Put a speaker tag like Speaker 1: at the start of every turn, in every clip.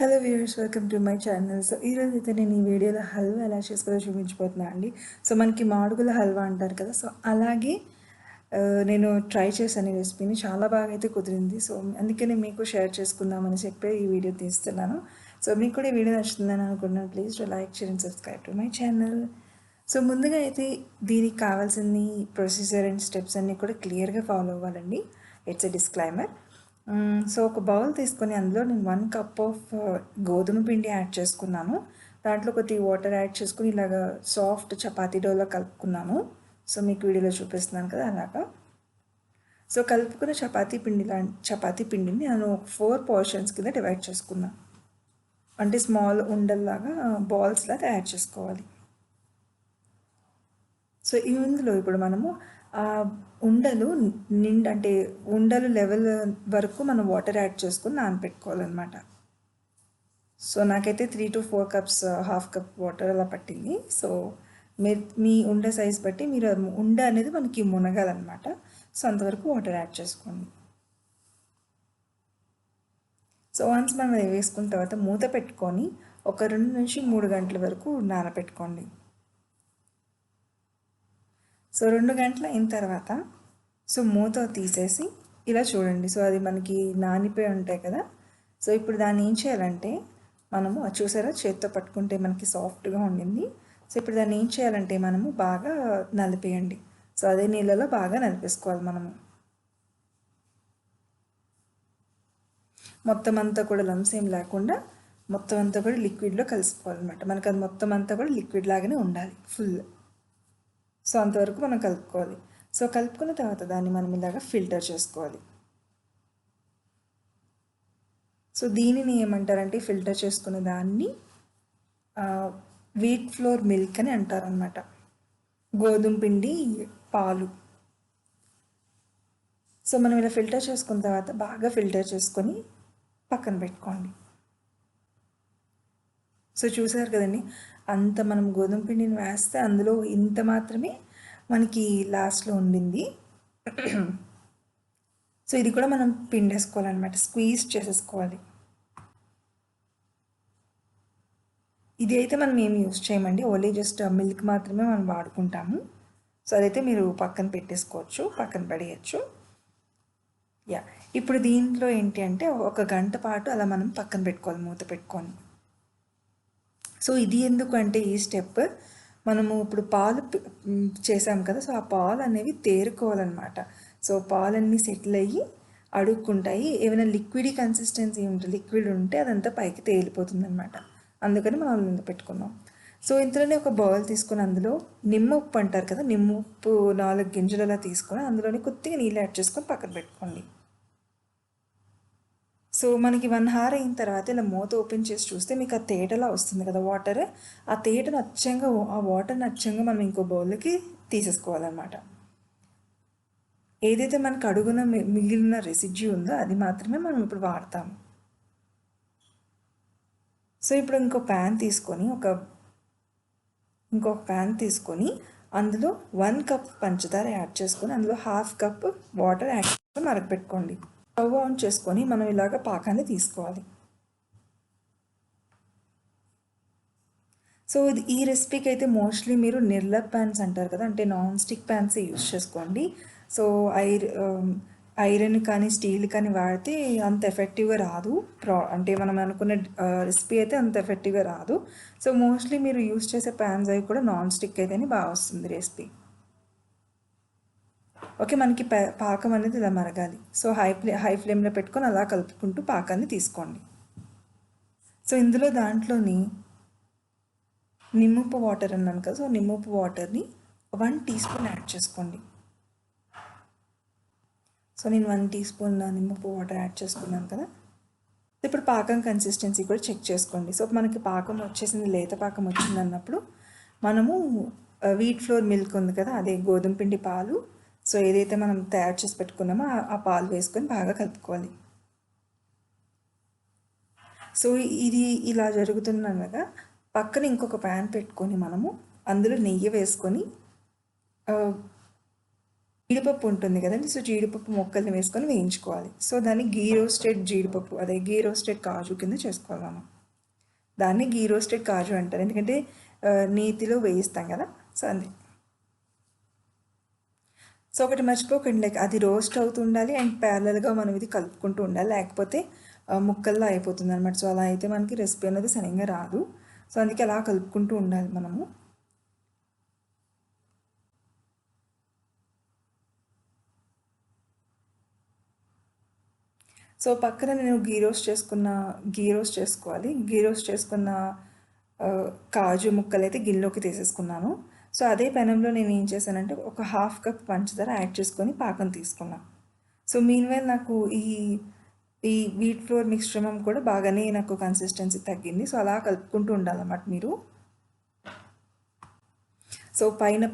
Speaker 1: Hello viewers, welcome to my channel. So ఈరోజు అయితే నేను ఈ వీడియోలో హల్వా ఎలా చేసుకోవాలో చూపించబోతున్నా అండి. సో మనకి మాడుగుల హల్వా అంటారు కదా, సో అలాగే నేను ట్రై చేశాను ఈ రెసిపీని. చాలా బాగా అయితే కుదిరింది. సో అందుకనే మీకు షేర్ చేసుకుందామని చెప్పి ఈ వీడియో తీస్తున్నాను. సో మీకు కూడా ఈ వీడియో నచ్చుతుందని అనుకుంటున్నాను. Please like, share and subscribe to my channel. So ముందుగా అయితే దీనికి కావాల్సిన ప్రొసీజర్ అండ్ స్టెప్స్ అన్నీ కూడా క్లియర్గా ఫాలో అవ్వాలండి. It's a disclaimer. సో ఒక బౌల్ తీసుకొని అందులో నేను 1 కప్ ఆఫ్ గోధుమ పిండి యాడ్ చేసుకున్నాను. దాంట్లో కొద్దిగా వాటర్ యాడ్ చేసుకుని ఇలాగ సాఫ్ట్ చపాతీ డోలో కలుపుకున్నాను. సో మీకు వీడియోలో చూపిస్తున్నాను కదా అలాగా. సో కలుపుకున్న చపాతీ పిండిని నేను 4 పోర్షన్స్ కింద డివైడ్ చేసుకున్నాను. అంటే స్మాల్ ఉండల్లాగా బాల్స్లా తయారు చేసుకోవాలి. సో ఇందులో ఇప్పుడు మనము ఉండలు అంటే ఉండలు లెవెల్ వరకు మనం వాటర్ యాడ్ చేసుకుని నానబెట్టుకోవాలన్నమాట. సో నాకైతే 3 to 4 cups half cup water అలా పట్టింది. సో మీ ఉండ సైజ్ బట్టి మీరు ఉండ అనేది మనకి మునగాలన్నమాట. సో అంతవరకు వాటర్ యాడ్ చేసుకోండి. సో వన్స్ మనం వేసుకున్న తర్వాత మూత పెట్టుకొని ఒక 2 నుంచి 3 గంటల వరకు నానబెట్టుకోండి. సో 2 గంటలు అయిన తర్వాత సో మూత తీసేసి ఇలా చూడండి. సో అది మనకి నానిపోయి ఉంటాయి కదా. సో ఇప్పుడు దాన్ని ఏం చేయాలంటే మనము చూసారా, చేత్తో పట్టుకుంటే మనకి సాఫ్ట్గా ఉండింది. సో ఇప్పుడు దాన్ని ఏం చేయాలంటే మనము బాగా నలిపేయండి. సో అదే నీళ్ళలో బాగా నలిపేసుకోవాలి మనము. మొత్తం అంతా కూడా లంప్స్ ఏం లేకుండా మొత్తం అంతా కూడా లిక్విడ్లో కలిసిపోవాలన్నమాట. మనకు అది మొత్తం అంతా కూడా లిక్విడ్ లాగానే ఉండాలి ఫుల్. సో అంతవరకు మనం కలుపుకోవాలి. సో కలుపుకున్న తర్వాత దాన్ని మనం ఇలాగా ఫిల్టర్ చేసుకోవాలి. సో దీనిని ఏమంటారంటే ఫిల్టర్ చేసుకున్న దాన్ని వీట్ ఫ్లోర్ మిల్క్ అని అంటారనమాట. గోధుమ పిండి పాలు. సో మనం ఇలా ఫిల్టర్ చేసుకున్న తర్వాత బాగా ఫిల్టర్ చేసుకొని పక్కన పెట్టుకోండి. సో చూసారు కదండి, అంత మనం గోధుమ పిండిని వేస్తే అందులో ఇంత మాత్రమే మనకి లాస్ట్లో ఉండింది. సో ఇది కూడా మనం పిండేసుకోవాలన్నమాట, స్క్వీజ్ చేసేసుకోవాలి. ఇది అయితే మనం ఏమి యూజ్ చేయమండి, ఓన్లీ జస్ట్ మిల్క్ మాత్రమే మనం వాడుకుంటాము. సో అదైతే మీరు పక్కన పెట్టేసుకోవచ్చు, పక్కన పడేయచ్చు. ఇప్పుడు దీంట్లో ఏంటి అంటే 1 గంట పాటు అలా మనం పక్కన పెట్టుకోవాలి మూత పెట్టుకొని. సో ఇది ఎందుకు అంటే ఈ స్టెప్ మనము ఇప్పుడు పాలు చేసాం కదా, సో ఆ పాలు అనేవి తేరుకోవాలన్నమాట. సో పాలన్నీ సెటిల్ అయ్యి అడుక్కుంటాయి. ఏమైనా లిక్విడ్ ఉంటే అదంతా పైకి తేలిపోతుంది అనమాట. అందుకని మనం ముందు పెట్టుకున్నాం. సో ఇంతలోనే ఒక బౌల్ తీసుకొని అందులో నిమ్మ ఉప్పు అంటారు కదా, నిమ్మ ఉప్పు 4 గింజలు అలా తీసుకొని అందులోని కొద్దిగా నీళ్ళు యాడ్ చేసుకొని పక్కన పెట్టుకోండి. సో మనకి 1 hour అయిన తర్వాత ఇలా మూత ఓపెన్ చేసి చూస్తే మీకు ఆ తేటలా వస్తుంది కదా వాటర్. ఆ తేటను ఆ వాటర్ని అచ్చంగా మనం ఇంకో బౌల్కి తీసేసుకోవాలన్నమాట. ఏదైతే మనకు అడుగున మిగిలిన రెసిడ్యూ ఉందో అది మాత్రమే మనం ఇప్పుడు వాడతాము. సో ఇప్పుడు ఇంకొక ప్యాన్ తీసుకొని అందులో 1 cup పంచదార యాడ్ చేసుకొని అందులో హాఫ్ కప్ వాటర్ యాడ్ చేసుకొని మరగపెట్టుకోండి. స్టవ్ ఆన్ చేసుకొని మనం ఇలాగ పాకాన్ని తీసుకోవాలి. సో ఈ రెసిపీకి అయితే మోస్ట్లీ మీరు నిర్లప్ ప్యాన్స్ అంటారు కదా, అంటే నాన్ స్టిక్ ప్యాన్స్ యూజ్ చేసుకోండి. సో ఐరన్ కానీ స్టీల్ కానీ వాడితే అంత ఎఫెక్టివ్గా రాదు. అంటే మనం అనుకున్న రెసిపీ అయితే అంత ఎఫెక్టివ్గా రాదు. సో మోస్ట్లీ మీరు యూజ్ చేసే ప్యాన్స్ అవి కూడా నాన్ స్టిక్ అయితేనే బాగా వస్తుంది రెసిపీ. ఓకే, మనకి పాకం అనేది ఇలా మరగాలి. సో హై ఫ్లేమ్లో పెట్టుకొని అలా కలుపుకుంటూ పాకాన్ని తీసుకోండి. సో దాంట్లోని నిమ్మప్పు వాటర్ అన్నాను కదా, సో నిమ్మప్పు వాటర్ని 1 teaspoon యాడ్ చేసుకోండి. సో నేను 1 teaspoon నిమ్మప్పు వాటర్ యాడ్ చేసుకున్నాను కదా. ఇప్పుడు పాకం కన్సిస్టెన్సీ కూడా చెక్ చేసుకోండి. సో మనకి పాకం వచ్చేసింది, లేత పాకం వచ్చింది అన్నప్పుడు మనము వీట్ ఫ్లోర్ మిల్క్ ఉంది కదా, అదే గోధుమ పిండి పాలు, సో ఏదైతే మనం తయారు చేసి పెట్టుకున్నామో ఆ పాలు వేసుకొని బాగా కలుపుకోవాలి. సో ఇది ఇలా జరుగుతుందనగా పక్కన ఇంకొక ప్యాన్ పెట్టుకొని మనము అందులో నెయ్యి వేసుకొని జీడిపప్పు ఉంటుంది కదండి. సో జీడిపప్పు ముక్కల్ని వేసుకొని వేయించుకోవాలి. సో దాన్ని గీ రోస్టెడ్ జీడిపప్పు, అదే గీ రోస్టెడ్ కాజు కింద చేసుకోవాలి మనం. దాన్ని గీ రోస్టెడ్ కాజు అంటారు, ఎందుకంటే నేతిలో వేయిస్తాం కదా. సో అంతే. సో ఒకటి మర్చిపోకండి, లైక్ అది రోస్ట్ అవుతూ ఉండాలి అండ్ ప్యారలల్గా మనం ఇది కలుపుకుంటూ ఉండాలి, లేకపోతే ముక్కల్లో అయిపోతుంది అనమాట. సో అలా అయితే మనకి రెసిపీ అనేది సరిగ్గా రాదు. సో అందుకే అలా కలుపుకుంటూ ఉండాలి మనము. సో పక్కన నేను గీ రోస్ట్ చేసుకోవాలి. గీ రోస్ట్ చేసుకున్న కాజు ముక్కలు అయితే గిన్నెలోకి తీసేసుకున్నాను. సో అదే పెనంలో నేను ఏం చేశానంటే ఒక హాఫ్ కప్ పంచదార యాడ్ చేసుకొని పాకం తీసుకున్నాను. సో మీన్వైల్ నాకు ఈ వీట్ ఫ్లోర్ మిశ్రమం కూడా బాగానే నాకు కన్సిస్టెన్సీ తగ్గింది. సో అలా కలుపుకుంటూ ఉండాలన్నమాట మీరు. సో పైన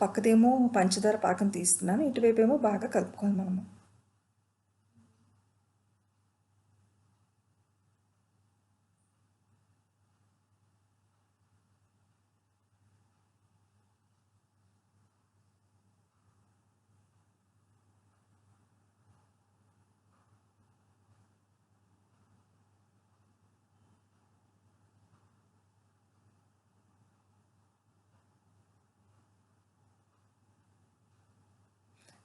Speaker 1: పక్కదేమో పంచదార పాకం తీస్తున్నాను, ఇటువైపు ఏమో బాగా కలుపుకోవాలి మనము.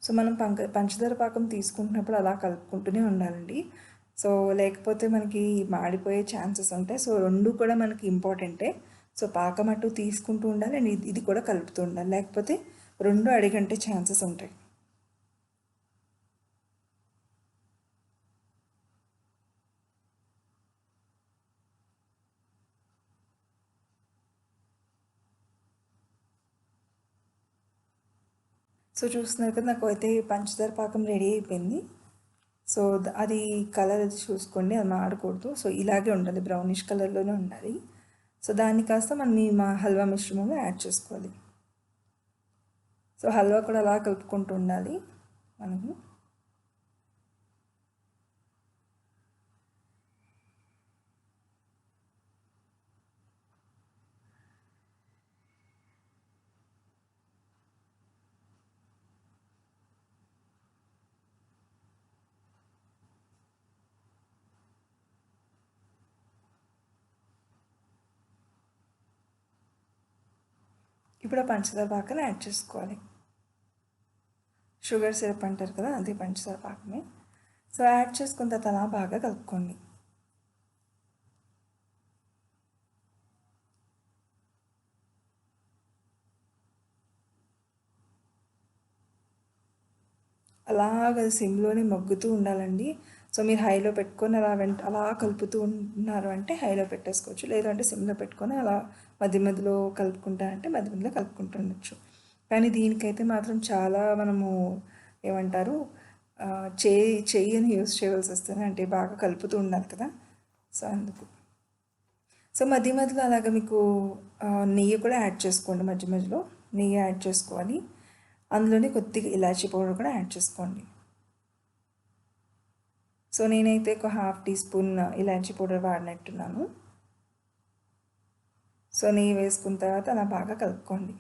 Speaker 1: సో మనం పంచదార పాకం తీసుకుంటున్నప్పుడు అలా కలుపుకుంటూనే ఉండాలండి. సో లేకపోతే మనకి మాడిపోయే ఛాన్సెస్ ఉంటాయి. సో రెండు కూడా మనకి ఇంపార్టెంటే. సో పాకం అటు తీసుకుంటూ ఉండాలి అండ్ ఇది కూడా కలుపుతూ ఉండాలి, లేకపోతే రెండు అడిగంటే ఛాన్సెస్ ఉంటాయి. సో చూస్తున్నారు కదా, నాకు అయితే పంచదార పాకం రెడీ అయిపోయింది. సో అది కలర్ అది చూసుకోండి, అది మాడకూడదు. సో ఇలాగే ఉండాలి, బ్రౌనిష్ కలర్లోనే ఉండాలి. సో దాన్ని కాస్త మనం మా హల్వా మిశ్రమంలో యాడ్ చేసుకోవాలి. సో హల్వా కూడా అలా కలుపుకుంటూ ఉండాలి మనము. ఇప్పుడు ఆ పంచదార పాకని యాడ్ చేసుకోవాలి. షుగర్ సిరప్ అంటారు కదా, అది పంచదార పాకమే. సో యాడ్ చేసుకున్న తర్వాత అలా బాగా కలుపుకోండి. అలాగ సిమ్లోనే మగ్గుతూ ఉండాలండి. సో మీరు హైలో పెట్టుకొని అలా కలుపుతూ ఉన్నారు అంటే హైలో పెట్టేసుకోవచ్చు, లేదంటే సిమ్లో పెట్టుకొని అలా మధ్య మధ్యలో కలుపుకుంటారంటే మధ్య మధ్యలో కలుపుకుంటూ ఉండొచ్చు. కానీ దీనికైతే మాత్రం చాలా మనము ఏమంటారు, చెయ్యిని యూస్ చేయవలసి వస్తుంది, అంటే బాగా కలుపుతూ ఉండాలి కదా. సో అందుకు. సో మధ్య మధ్యలో అలాగ మీకు నెయ్యి కూడా యాడ్ చేసుకోండి, మధ్య మధ్యలో నెయ్యి యాడ్ చేసుకోవాలి. అందులోనే కొద్దిగా ఇలాచీ పౌడర్ కూడా యాడ్ చేసుకోండి. సో నేనైతే ఒక హాఫ్ టీ స్పూన్ ఇలాచీ పౌడర్ వాడినట్టున్నాను. సో నెయ్యి వేసుకున్న తర్వాత అలా బాగా కలుపుకోండి.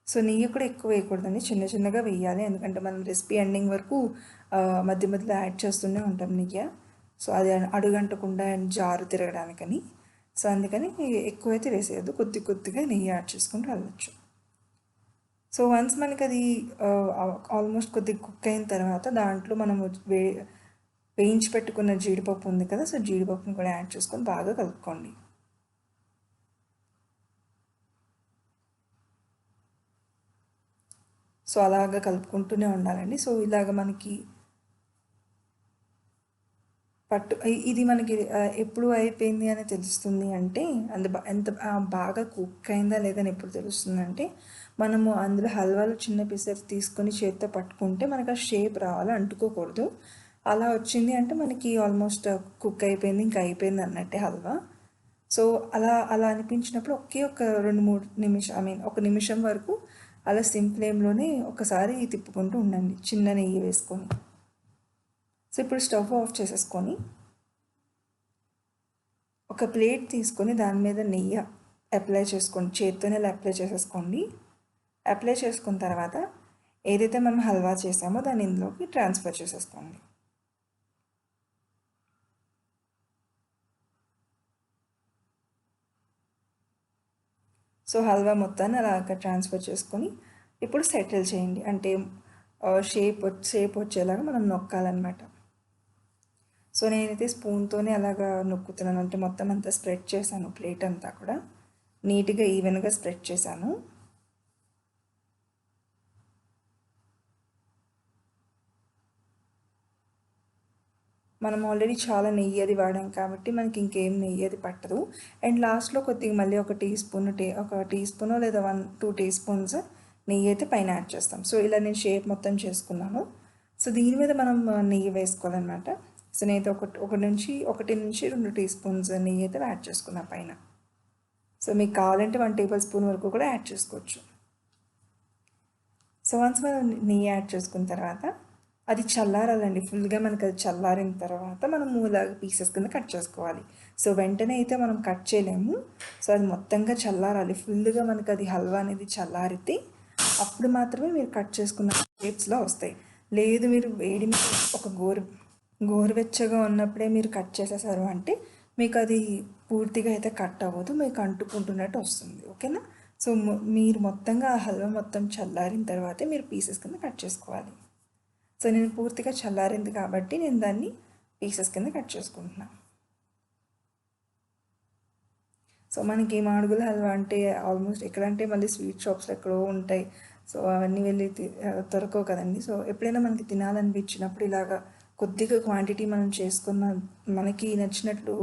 Speaker 1: సో నెయ్యి కూడా ఎక్కువ వేయకూడదండి, చిన్న చిన్నగా వేయాలి, ఎందుకంటే మనం రెసిపీ ఎండింగ్ వరకు మధ్య మధ్యలో యాడ్ చేస్తూనే ఉంటాం నెయ్యి. సో అది అడుగంటకుండా జారు తిరగడానికని. సో అందుకని ఎక్కువైతే వేసేయద్దు, కొద్దిగా నెయ్యి యాడ్ చేసుకుంటూ వెళ్ళచ్చు. సో వన్స్ మనకి అది ఆల్మోస్ట్ కొద్దిగా కుక్ అయిన తర్వాత దాంట్లో మనము వేయించి పెట్టుకున్న జీడిపప్పు ఉంది కదా, సో జీడిపప్పుని కూడా యాడ్ చేసుకొని బాగా కలుపుకోండి. సో అలాగా కలుపుకుంటూనే ఉండాలండి. సో ఇలాగ మనకి ఇది మనకి ఎప్పుడు అయిపోయింది అని తెలుస్తుంది అంటే, ఎంత బాగా కుక్ అయిందా లేదని ఎప్పుడు తెలుస్తుంది అంటే, మనము అందులో హల్వాలో చిన్న పీసెస్ తీసుకొని చేతితో పట్టుకుంటే మనకు ఆ షేప్ రావాలి, అంటుకోకూడదు. అలా వచ్చింది అంటే మనకి ఆల్మోస్ట్ కుక్ అయిపోయింది, ఇంకా అయిపోయింది అన్నట్టే హల్వా. సో అలా అనిపించినప్పుడు ఒక 2-3 నిమిషం, ఒక నిమిషం వరకు అలా సిమ్ ఫ్లేమ్లోనే ఒకసారి తిప్పుకుంటూ ఉండండి, చిన్న నెయ్యి వేసుకొని. సో ఇప్పుడు స్టవ్ ఆఫ్ చేసేసుకొని ఒక ప్లేట్ తీసుకొని దాని మీద నెయ్యి అప్లై చేసుకోండి, చేత్తోనే అప్లై చేసేసుకోండి. అప్లై చేసుకున్న తర్వాత ఏదైతే మనం హల్వా చేసామో దాన్ని ఇందులోకి ట్రాన్స్ఫర్ చేసేసుకోండి. సో హల్వా మొత్తాన్ని అలాగ ట్రాన్స్ఫర్ చేసుకొని ఇప్పుడు సెటిల్ చేయండి. అంటే షేప్ వచ్చేలాగా మనం నొక్కాలన్నమాట. సో నేనైతే స్పూన్తోనే అలాగా నొక్కుతున్నాను. అంటే మొత్తం అంతా స్ప్రెడ్ చేశాను, ప్లేట్ అంతా కూడా నీట్గా ఈవెన్గా స్ప్రెడ్ చేశాను. మనం ఆల్రెడీ చాలా నెయ్యి అది వాడాం కాబట్టి మనకి ఇంకేం నెయ్యి అది పట్టదు. అండ్ లాస్ట్లో కొద్దిగా మళ్ళీ ఒక టీ స్పూన్ లేదా 1-2 టీ స్పూన్స్ నెయ్యి అయితే పైన యాడ్ చేస్తాం. సో ఇలా నేను షేప్ మొత్తం చేసుకున్నాను. సో దీని మీద మనం నెయ్యి వేసుకోవాలన్నమాట. సో నేనైతే ఒకటి నుంచి 2 టీ స్పూన్స్ నెయ్యి అయితే యాడ్ చేసుకున్నాను పైన. సో మీకు కావాలంటే 1 టేబుల్ స్పూన్ వరకు కూడా యాడ్ చేసుకోవచ్చు. సో వన్స్ మనం నెయ్యి యాడ్ చేసుకున్న తర్వాత అది చల్లారాలండి. ఫుల్గా మనకి అది చల్లారిన తర్వాత మనం ఇలాగ పీసెస్ కింద కట్ చేసుకోవాలి. సో వెంటనే అయితే మనం కట్ చేయలేము. సో అది మొత్తంగా చల్లారాలి. ఫుల్గా మనకి అది హల్వా అనేది చల్లారితే అప్పుడు మాత్రమే మీరు కట్ చేసుకున్న షేప్స్లో వస్తాయి. లేదు మీరు వేడి మీద ఒక గోరువెచ్చగా ఉన్నప్పుడే మీరు కట్ చేసేసారు అంటే మీకు అది పూర్తిగా అయితే కట్ అవ్వదు, మీకు అంటుకుంటున్నట్టు వస్తుంది. ఓకేనా? సో మీరు మొత్తంగా ఆ హల్వా మొత్తం చల్లారిన తర్వాతే మీరు పీసెస్ కింద కట్ చేసుకోవాలి. సో నేను పూర్తిగా చల్లారింది కాబట్టి నేను దాన్ని పీసెస్ కింద కట్ చేసుకుంటున్నాను. సో మనకి మాడుగుల హల్వా అంటే ఆల్మోస్ట్ ఎక్కడంటే మళ్ళీ స్వీట్ షాప్స్లో ఎక్కడో ఉంటాయి. సో అవన్నీ వెళ్ళి దొరకవు కదండి. సో ఎప్పుడైనా మనకి తినాలనిపించినప్పుడు ఇలాగా కొద్దిగా క్వాంటిటీ మనం చేసుకున్న మనకి నచ్చినట్లు